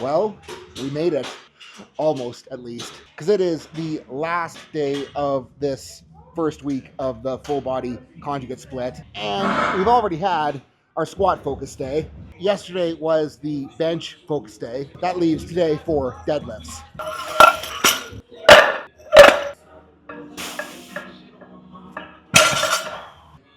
Well, we made it. Almost, at least. Because it is the last day of this first week of the full body conjugate split. And we've already had our squat focus day. Yesterday was the bench focus day. That leaves today for deadlifts.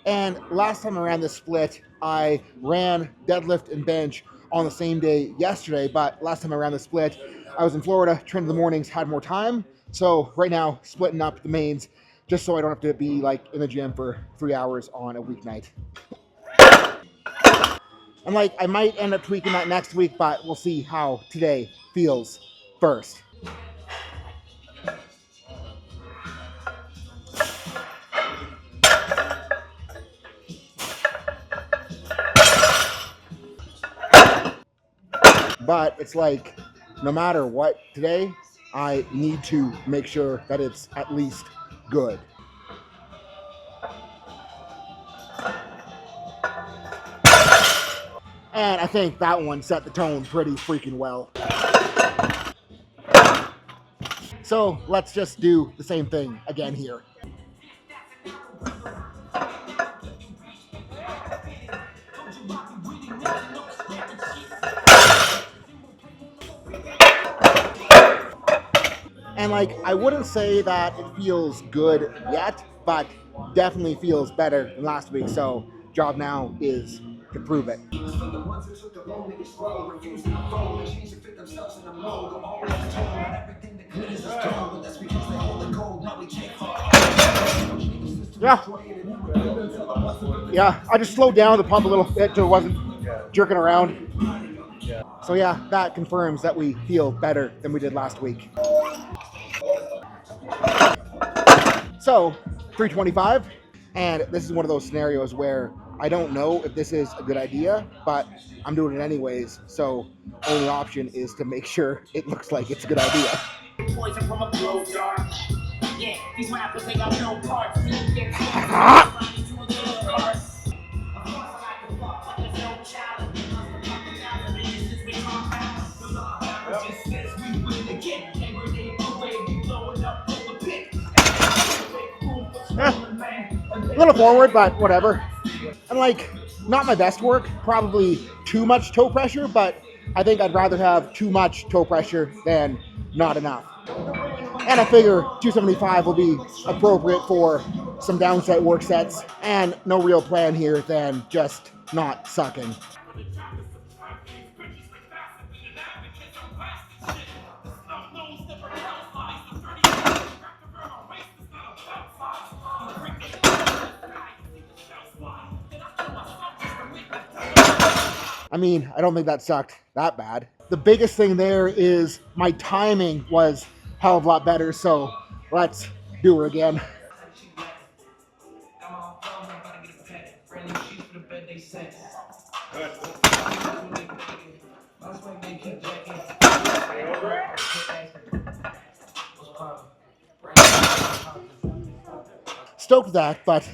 And last time I ran this split, I ran deadlift and bench on the same day yesterday. But last time I ran the split, I was in Florida, trained in the mornings, had more time. So right now, splitting up the mains, just so I don't have to be like in the gym for 3 hours on a weeknight. And like, I might end up tweaking that next week, but we'll see how today feels first. But it's like, no matter what today, I need to make sure that it's at least good. And I think that one set the tone pretty freaking well. So let's just do the same thing again here. And like, I wouldn't say that it feels good yet, but definitely feels better than last week. So job now is to prove it. Yeah, I just slowed down the pump a little bit so it wasn't jerking around. So yeah, that confirms that we feel better than we did last week. So 325, and this is one of those scenarios where I don't know if this is a good idea, but I'm doing it anyways. So only option is to make sure it looks like it's a good idea. Yeah, these rappers, they got no parts. A little forward, but whatever. And like, not my best work, probably too much toe pressure, but I think I'd rather have too much toe pressure than not enough. And I figure 275 will be appropriate for some downset work sets, and no real plan here than just not sucking. I mean, I don't think that sucked that bad. The biggest thing there is my timing was a hell of a lot better, so let's do her again. Stoked with that, but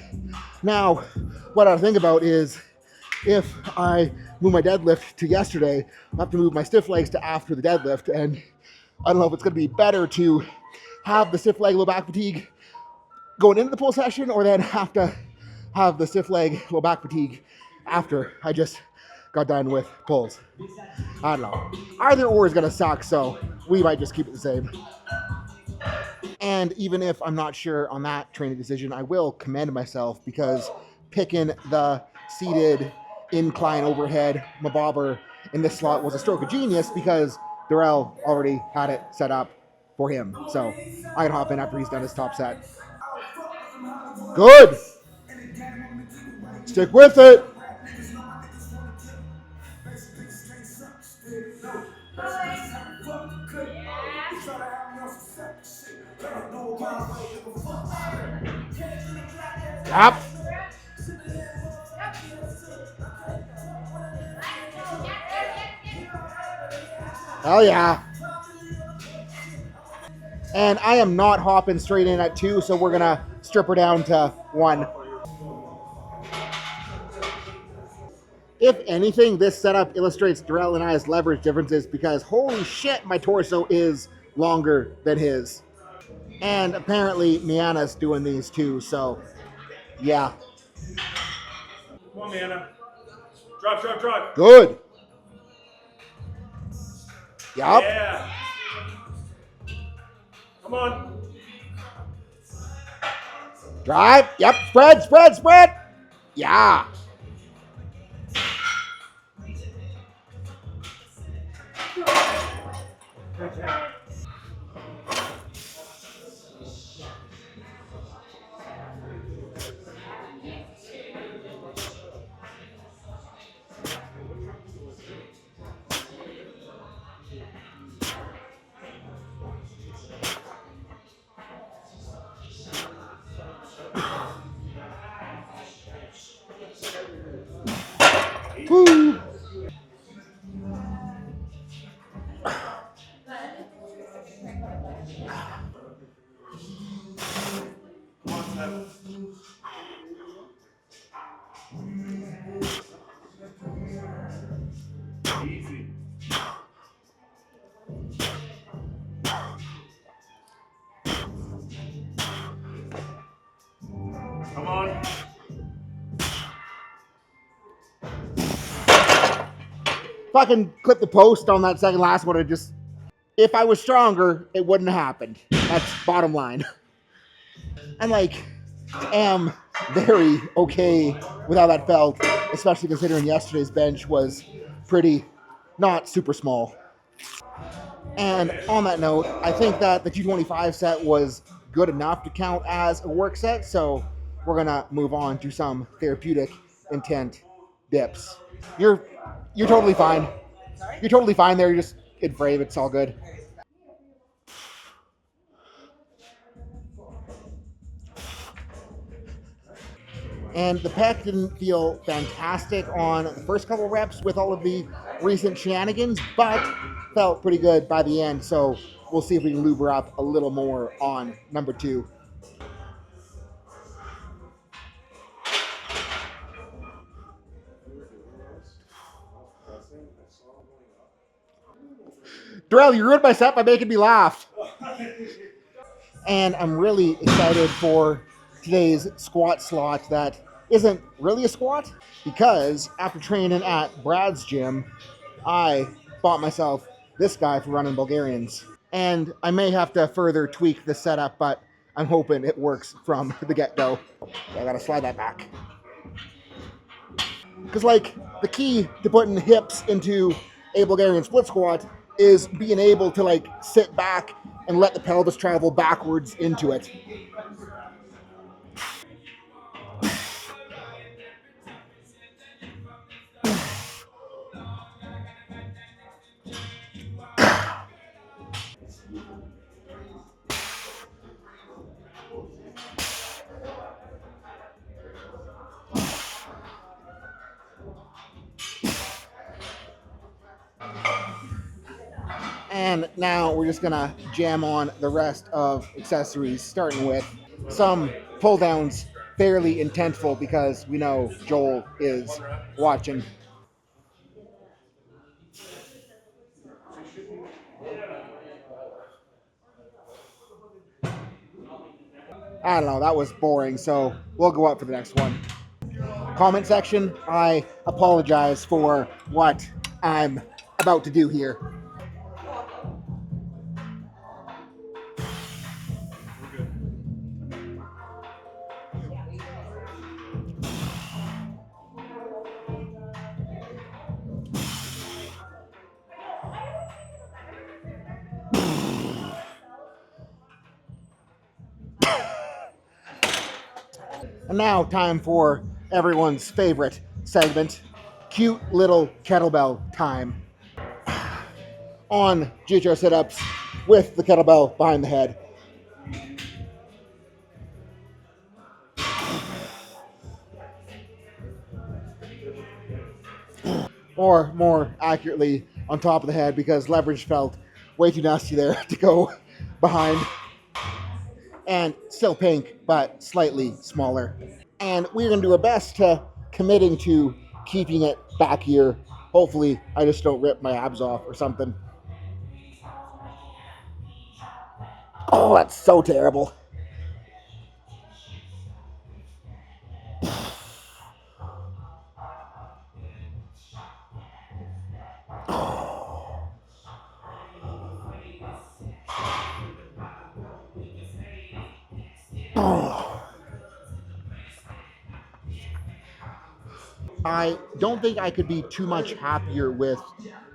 now what I think about is if I move my deadlift to yesterday, I have to move my stiff legs to after the deadlift, and I don't know if it's going to be better to have the stiff leg low back fatigue going into the pull session or then have to have the stiff leg low back fatigue after I just got done with pulls. I don't know. Either or is going to suck, so we might just keep it the same. And even if I'm not sure on that training decision, I will commend myself because picking the seated incline overhead mabobber in this slot was a stroke of genius because Darrell already had it set up for him. So I can hop in after he's done his top set. Good. Stick with it. Yep. Hell yeah. And I am not hopping straight in at 2, so we're going to strip her down to 1. If anything, this setup illustrates Darrell and I's leverage differences because holy shit, my torso is longer than his. And apparently Miana's doing these too, so yeah. Come on, Miana. Drop, drop, drop. Good. Yup. Yeah. Come on. Drive. Yep. Spread, spread, spread. Yeah. Woo. Come on, Steph. Easy. Come on. Fucking clip the post on that second last one. If I was stronger, it wouldn't have happened. That's bottom line. I'm like, am very okay with how that felt, especially considering yesterday's bench was pretty not super small. And on that note, I think that the 225 set was good enough to count as a work set, so we're gonna move on to some therapeutic intent dips. You're totally fine. You're totally fine there. You're just in frame. It's all good. And the pec didn't feel fantastic on the first couple reps with all of the recent shenanigans, but felt pretty good by the end. So we'll see if we can lube her up a little more on number 2. Darrell, you ruined my set by making me laugh. And I'm really excited for today's squat slot that isn't really a squat because after training at Brad's gym, I bought myself this guy for running Bulgarians. And I may have to further tweak the setup, but I'm hoping it works from the get-go. I gotta slide that back. Because, like, the key to putting hips into a Bulgarian split squat is being able to, like, sit back and let the pelvis travel backwards into it. And now we're just gonna jam on the rest of accessories, starting with some pull downs, fairly intentful because we know Joel is watching. I don't know, that was boring, so we'll go up for the next one. Comment section, I apologize for what I'm about to do here. And now, time for everyone's favorite segment, cute little kettlebell time. On GHR sit-ups with the kettlebell behind the head. Or more accurately, on top of the head because leverage felt way too nasty there to go behind. And still pink, but slightly smaller. And we're going to do our best to committing to keeping it back here. Hopefully I just don't rip my abs off or something. Oh, that's so terrible. I don't think I could be too much happier with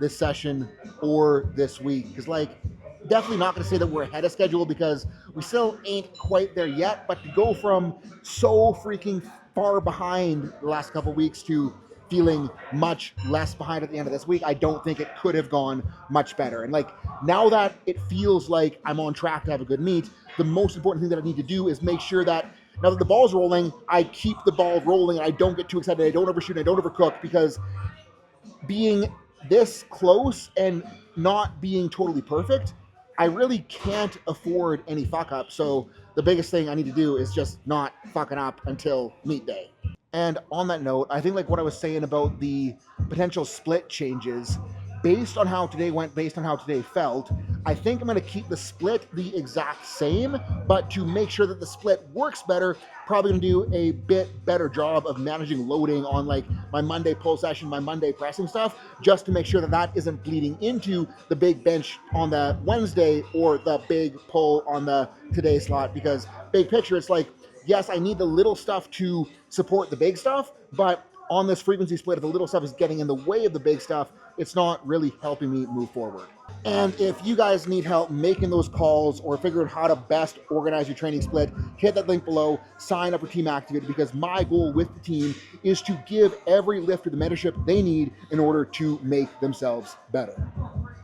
this session or this week, because like, definitely not going to say that we're ahead of schedule because we still ain't quite there yet, but to go from so freaking far behind the last couple weeks to feeling much less behind at the end of this week, I don't think it could have gone much better. And like, now that it feels like I'm on track to have a good meet, the most important thing that I need to do is make sure that now that the ball's rolling, I keep the ball rolling and I don't get too excited. I don't overshoot, I don't overcook, because being this close and not being totally perfect, I really can't afford any fuck up. So the biggest thing I need to do is just not fucking up until meet day. And on that note, I think like what I was saying about the potential split changes, based on how today went, based on how today felt, I think I'm going to keep the split the exact same, but to make sure that the split works better, probably going to do a bit better job of managing loading on like my Monday pull session, my Monday pressing stuff, just to make sure that that isn't bleeding into the big bench on the Wednesday or the big pull on the today slot. Because big picture, it's like, yes, I need the little stuff to support the big stuff, but on this frequency split, if the little stuff is getting in the way of the big stuff, it's not really helping me move forward. And if you guys need help making those calls or figuring out how to best organize your training split, hit that link below, sign up for Team Activated, because my goal with the team is to give every lifter the mentorship they need in order to make themselves better.